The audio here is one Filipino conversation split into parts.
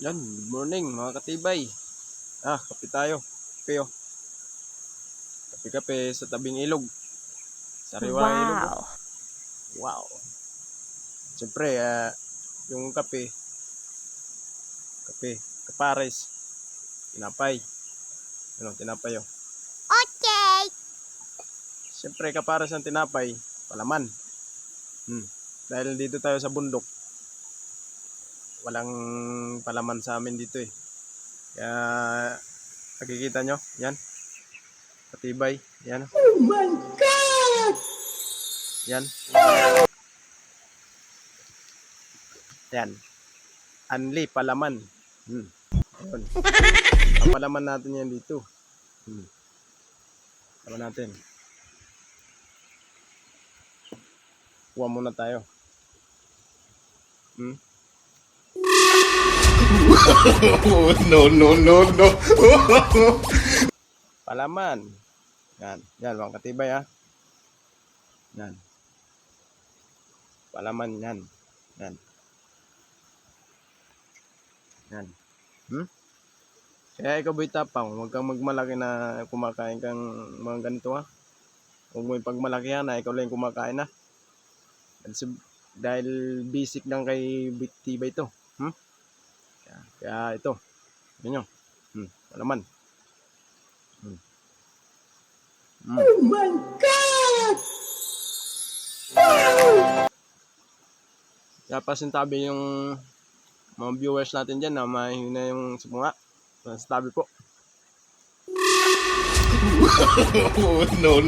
Yan, good morning mga katibay. Kape tayo. Kape oh. Kape-kape sa tabing ilog. Sariwang ilog oh. Wow. Wow. Siyempre, yung kape, kapares, tinapay. Tinapay oh. Okay. Siyempre, kapares ng tinapay, palaman. Dahil dito tayo sa bundok, walang palaman sa amin dito eh. Kaya, nakikita nyo, yan. Katibay, yan. Oh my God! Yan. Yan. Anli, palaman. Ayun. Ang palaman natin yan dito. Palaman natin. Kuha muna tayo. No. Palaman. Yan. Yan, mga katibay ha. Yan. Palaman yan. Yan. Yan. Kaya ikaw boy tapang, huwag kang magmalaki na kumakain kang mga ganito ha. Huwag mo ipagmalaki na ikaw lang kumakain na. Dahil basic lang kay Tibay ito. Kaya ito. Yan nyo. Palaman. Oh my God! Wow! Kaya pasintabi yung mga viewers natin dyan na mahina yung sumunga. Pasintabi po. No.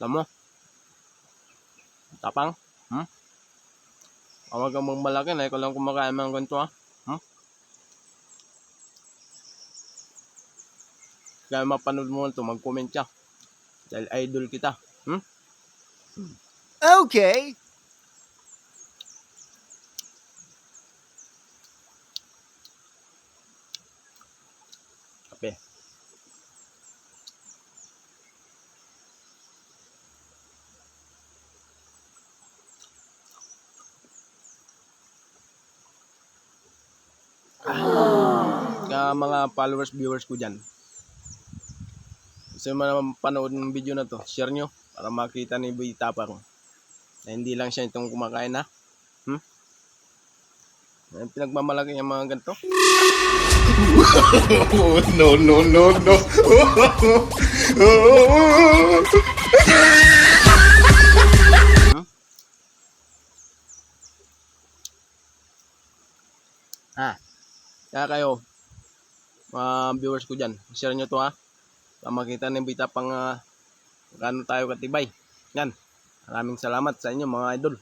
Alam mo? Tapang? Huwag kang magmalaki na ikaw lang kumakain mga ganito ha. Kaya mapanood mo ito, mag-comment ka. Dahil idol kita. Okay. Kape. Kaya mga followers, viewers ko dyan. Gusto mo naman panood ng video na to, share nyo para makita ni Boy Tapang na hindi lang siya itong kumakain ha. Pinagmamalaki yung mga ganito. No. Kaya kayo, mga viewers ko dyan, share nyo to ha. Para makita ni Boy Tapang gaano tayo katibay. Yan. Maraming salamat sa inyo mga idol.